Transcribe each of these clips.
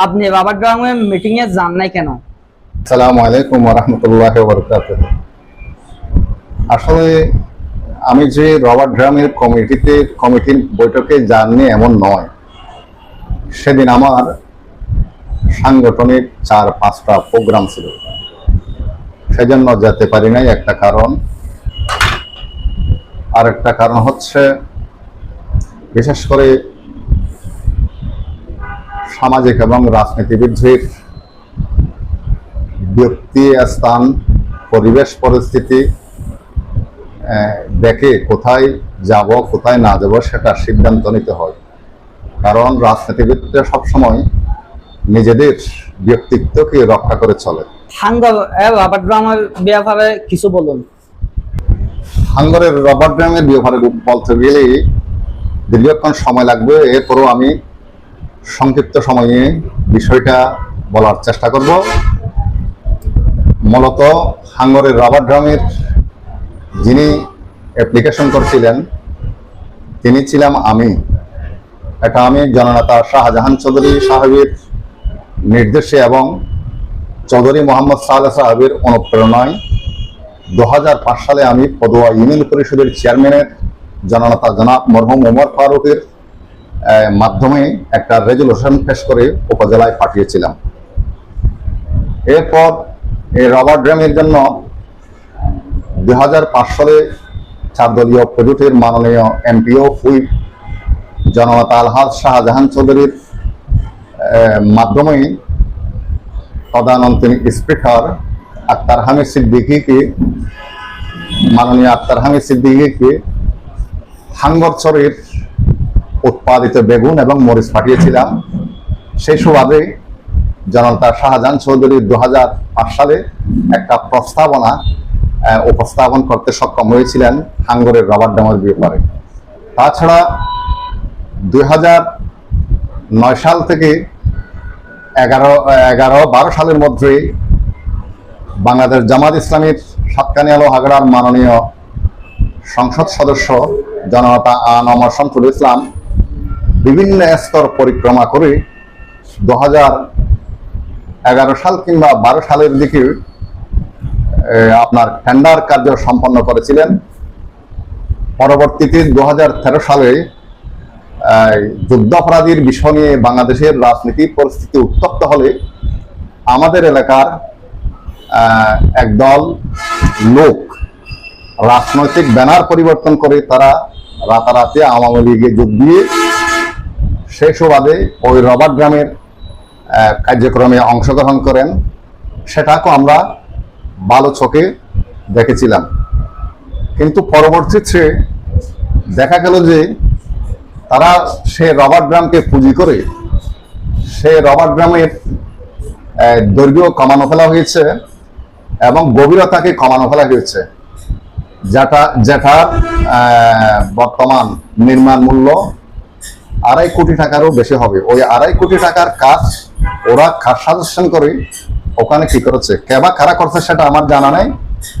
আপনি বাবার গ্রামে মিটিং এ যান নাই কেন? আসসালামু আলাইকুম ওয়া রাহমাতুল্লাহি ওয়া বারাকাতুহু। আসলে আমি যে রবার্ট গ্রামের কমিটির বৈঠকে যাননি এমন নয়। সেদিন আমার সাংগঠনিক 4-5টা প্রোগ্রাম ছিল, সেজন্য যেতে পারি নাই একটা কারণ। আর একটা কারণ হচ্ছে, বিশেষ করে সামাজিক এবং রাজনীতিবিদদের ব্যক্তি স্থান, পরিবেশ পরিস্থিতি দেখে কোথায় যাব কোথায় না যাব সেটা সিদ্ধান্ত নিতে হয়। কারণ রাজনীতিবিদরা সবসময় নিজেদের ব্যক্তিত্বকে রক্ষা করে চলে। বাবার গ্রামের ব্যাপারে কিছু বলুন। হাঙ্গরের রবার্ট গ্রামের ব্যাপারে বলতে গেলে দীর্ঘক্ষণ সময় লাগবে, এরপরও আমি সংক্ষিপ্ত সময়ে বিষয়টা বলার চেষ্টা করব। মূলত হাঙ্গরের রবার্ট গ্রামের যিনি অ্যাপ্লিকেশন করছিলেন তিনি ছিলাম আমি। এটা আমি জননেতা শাহজাহান চৌধুরী সাহেবের নির্দেশে এবং চৌধুরী মোহাম্মদ সালেহ সাহেবের অনুপ্রেরণায় 2005 সালে আমি পদুয়া ইউনিয়ন পরিষদের চেয়ারম্যানের জননেতা জনাব মরহুম ওমর ফারুকের মাধ্যমে একটা রেজুলেশন পেশ করে উপজেলায় পাঠিয়েছিলাম। এরপর এই রবার্ট গ্রামের জন্য 2005 সালে 4 দলীয় প্রজোটের মাননীয় এমপিও হুইপ জননেতা আলহাজ শাহজাহান চৌধুরীর মাধ্যমে তদানীন্তন স্পিকার আক্তার হামিদ সিদ্দিকীকে মাননীয় আক্তার হামিদ সিদ্দিকীকে হাঙ্গরচরের উৎপাদিত বেগুন এবং মরিচ পাঠিয়েছিলাম। সেই সুবাদে জননেতা শাহজাহান চৌধুরী 2005 সালে একটা প্রস্তাবনা উপস্থাপন করতে সক্ষম হয়েছিলেন হাঙ্গরের রবার্ট গ্রামের ব্যাপারে। তাছাড়া 2009 সাল থেকে 11-12 সালের মধ্যে বাংলাদেশ জামাত ইসলামীর সাতকানিয়া লোহাগড়ার মাননীয় সংসদ সদস্য জননেতা আনমর শামসুল ইসলাম বিভিন্ন স্তর পরিক্রমা করে 2011 সাল কিংবা 12 সালের দিকে আপনার টেন্ডার কার্য সম্পন্ন করেছিলেন। পরবর্তীতে 2013 সালে যুদ্ধাপরাধীর বিষয় নিয়ে বাংলাদেশের রাজনীতির পরিস্থিতি উত্তপ্ত হলে আমাদের এলাকার একদল লোক রাজনৈতিক ব্যানার পরিবর্তন করে তারা রাতারাতি আওয়ামী লীগে যোগ দিয়ে সেই সুবাদে ওই রবার্ট গ্রামের কার্যক্রমে অংশগ্রহণ করেন। সেটাকেও আমরা ভালো চোখে দেখেছিলাম, কিন্তু পরবর্তীতে দেখা গেল যে তারা সে রবার্ট গ্রামকে পুঁজি করে সে রবার্ট গ্রামের দৈর্ঘ্য কমানো ফেলা হয়েছে এবং গভীরতাকে কমানো ফেলা হয়েছে, যেটার বর্তমান নির্মাণ মূল্য 2.5 কোটি টাকারও বেশি হবে। ওই 2.5 কোটি টাকার কাজ ওরা সাজেশন করে ওখানে কি করেছে, কেবা কারা করছে সেটা আমার জানা নাই।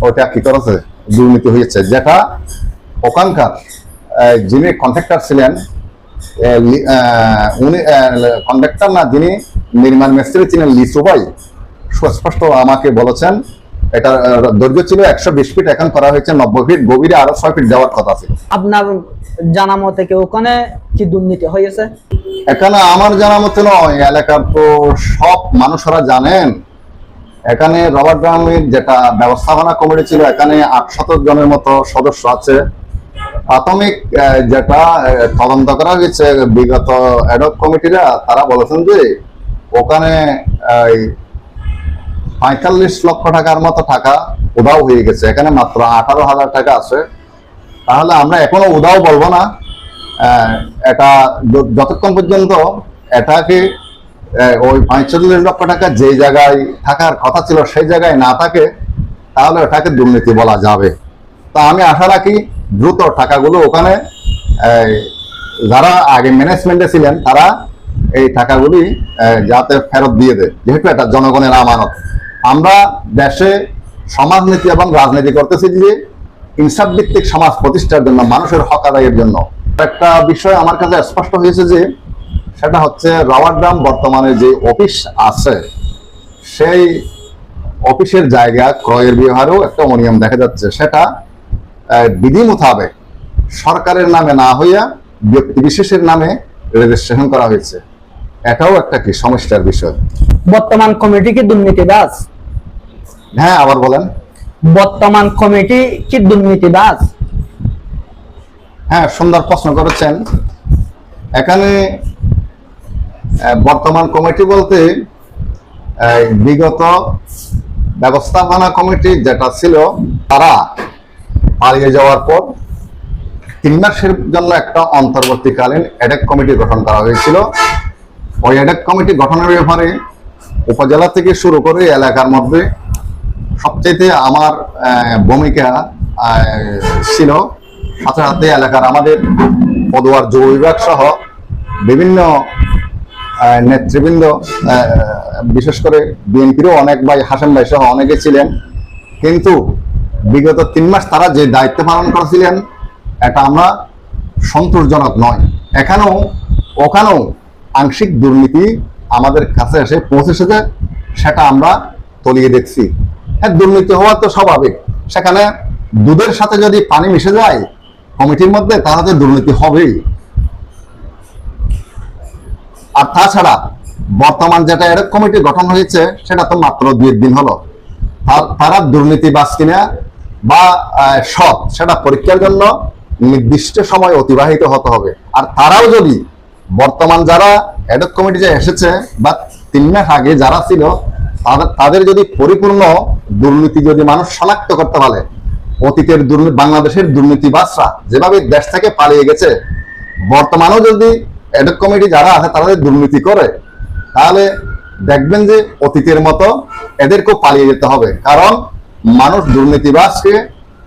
ওইটা কি করেছে, দুর্নীতি হয়েছে। যেটা ওখানকার যিনি কন্ট্রাক্টর ছিলেন, উনি কন্ট্রাক্টর না, যিনি নির্মাণ মিস্ত্রি ছিলেন লিসু ভাই, সুস্পষ্ট আমাকে বলেছেন এটার দৈর্ঘ্য ছিল 120 ফিট, এখন করা হয়েছে 90 ফিট, গভীরে আরো 6 ফিট যাওয়ার কথা ছিল। আপনার জানা মতে কি ওখানে কি দুর্নীতি হয়েছে? এখানে আমার জানা মতে নয়, এলাকার তো সব মানুষরা জানেন। এখানে রবার্ট গ্রামের যেটা ব্যবস্থাপনা কমিটি ছিল, এখানে 800 জনের মতো সদস্য আছে। প্রাথমিক যেটা তদন্ত করা হয়েছে বিগত অ্যাডক কমিটিরা, তারা বলেছেন যে ওখানে 45 লক্ষ টাকার মতো টাকা উধাও হয়ে গেছে, এখানে মাত্র 18,000 টাকা আছে। তাহলে আমরা এখনো উধাও বলবো না। এটা যতক্ষণ পর্যন্ত এটাকে ওই 45 লক্ষ টাকা যে জায়গায় থাকার কথা ছিল সেই জায়গায় না থাকে, তাহলে ওটাকে দুর্নীতি বলা যাবে। তা আমি আশা রাখি দ্রুত টাকাগুলো ওখানে যারা আগে ম্যানেজমেন্টে ছিলেন তারা এই টাকাগুলি যাতে ফেরত দিয়ে দেয়, যেহেতু এটা জনগণের আমানত। আমরা দেশে সমাজনীতি এবং রাজনীতি করতেছি যে ইনসাফ ভিত্তিক সমাজ প্রতিষ্ঠার জন্য, মানুষের হক আদায়ের জন্য। একটা বিষয় আমার কাছে স্পষ্ট হয়েছে যে সেটা হচ্ছে রাওয়ারডাম বর্তমানে যে অফিস আছে সেই অফিসের জায়গা ক্রয়ের ব্যবহারেও একটা অনিয়ম দেখা যাচ্ছে। সেটা বিধি মোতাবেক সরকারের নামে না হইয়া ব্যক্তি বিশেষের নামে রেজিস্ট্রেশন করা হয়েছে। এটাও একটা কি সমস্যার বিষয়। বর্তমান কমিটি কি দুর্নীতিবাজ? হ্যাঁ, আবার বলেন। বর্তমান কমিটি কি দুর্নীতিবাজ? হ্যাঁ, সুন্দর প্রশ্ন করেছেন। এখানে বর্তমান কমিটি বলতে বিগত ব্যবস্থাপনা কমিটি যেটা ছিল তারা পালিয়ে যাওয়ার পর 3 মাসের জন্য একটা অন্তর্বর্তীকালীন অ্যাডক কমিটি গঠন করা হয়েছিল। ওই অ্যাডক কমিটি গঠনের ব্যাপারে উপজেলা থেকে শুরু করে এলাকার মধ্যে সবচেয়ে আমার ভূমিকা ছিল। সাথে সাথে এলাকার আমাদের পদুয়ার যুব বিভাগ সহ বিভিন্ন নেতৃবৃন্দ, বিশেষ করে বিএনপিরও অনেক ভাই, হাসেম ভাই সহ অনেকে ছিলেন। কিন্তু বিগত 3 মাস তারা যে দায়িত্ব পালন করেছিলেন এটা আমরা সন্তোষজনক নয়। ওখানেও আংশিক দুর্নীতি আমাদের কাছে এসে পৌঁছেছে, সেটা আমরা তলিয়ে দেখছি। হ্যাঁ, দুর্নীতি হওয়া তো স্বাভাবিক। সেখানে দুধের সাথে যদি পানি মিশে যায় কমিটির মধ্যে, তাহলে দুর্নীতি হবেই। আর তাছাড়া বর্তমান যেটা এরকম কমিটি গঠন হয়েছে সেটা তো মাত্র 2 দিন হলো। তারা দুর্নীতিবাজ কিনা বা সৎ সেটা পরীক্ষার জন্য নির্দিষ্ট সময় অতিবাহিত হতে হবে। আর তারাও যদি বর্তমান যারা এডক কমিটি যে এসেছে বা 3 মাস আগে যারা ছিল তাদের যদি পরিপূর্ণ দুর্নীতি যদি মানুষ শনাক্ত করতে পারে, অতীতের বাংলাদেশের দুর্নীতিবাজরা যেভাবে দেশ থেকে পালিয়ে গেছে, বর্তমানেও যদি এডক কমিটি যারা আছে তারা দুর্নীতি করে, তাহলে দেখবেন যে অতীতের মতো এদেরকেও পালিয়ে যেতে হবে। কারণ মানুষ দুর্নীতিবাজকে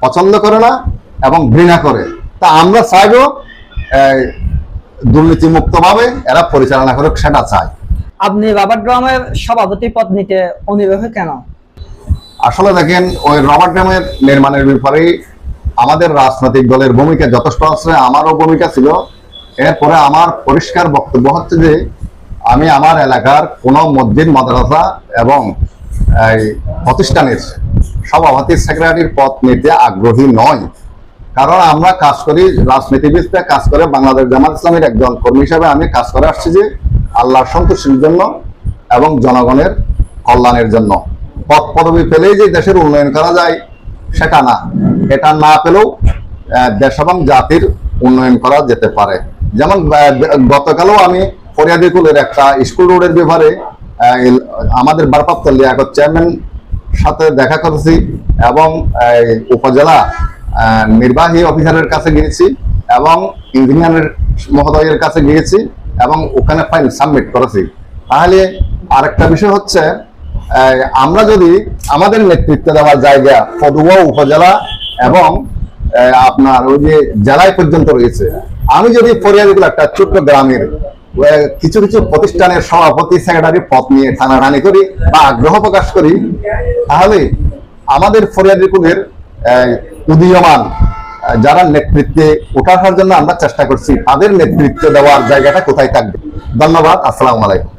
পছন্দ করে না এবং ঘৃণা করে। তা আমরা চাইবো দুর্নীতিমুক্তভাবে এরা পরিচালনা করুক, সেটা চাই। আপনি রবার্ট ড্রামের সভাপতি পদ নিতে অনিবার্য কেন? আসলে দেখেন, ওই রবার্ট ড্যামের নির্মাণের ব্যাপারে আমাদের রাজনৈতিক দলের ভূমিকা যথেষ্ট আছে, আমারও ভূমিকা ছিল। এরপরে আমার পরিষ্কার বক্তব্য হচ্ছে যে আমি আমার এলাকার কোনো মসজিদ, মাদ্রাসা এবং প্রতিষ্ঠানের সভাপতি, সেক্রেটারির পদ নিতে আগ্রহী নয়। কারণ আমরা কাজ করি, রাজনীতিবিদরা কাজ করে বাংলাদেশ জামাত ইসলামের একজন কর্মী হিসাবে আমি কাজ করে আসছি যে আল্লাহর সন্তুষ্টির জন্য এবং জনগণের কল্যাণের জন্য। পদ পদবি পেলেই যে দেশের উন্নয়ন করা যায় সেটা না। এটা না পেলেও দেশ এবং জাতির উন্নয়ন করা যেতে পারে। যেমন গতকালও আমি ফরিয়াদিকুলের একটা স্কুল রোডের ব্যাপারে আমাদের ভারপ্রাপ্ত লিয়াকত চেয়ারম্যান সাথে দেখা করেছি এবং উপজেলা নির্বাহী অফিসারের কাছে গিয়েছি এবং ইঞ্জিনিয়ারের মহোদয়ের কাছে গিয়েছি এবং ওখানে ফাইল সাবমিট করেছি। তাহলে আরেকটা বিষয় হচ্ছে, আমরা যদি আমাদের নেতৃত্ব দেওয়ার জায়গা পদুয়া উপজেলা এবং আপনার ওই যে জেলায় পর্যন্ত রয়েছে, আমি যদি ফরিয়াদিকুল একটা ছোট্ট গ্রামের কিছু কিছু প্রতিষ্ঠানের সভাপতি, সেক্রেটারি পদ নিয়ে টানাটানি করি বা আগ্রহ প্রকাশ করি, তাহলে আমাদের ফরিয়াদিকুলের উদীয়মান যারা নেতৃত্বে ওঠার জন্য আমরা চেষ্টা করছি, তাদের নেতৃত্ব দেওয়ার জায়গাটা কোথায় থাকবে? ধন্যবাদ। আসসালামু আলাইকুম।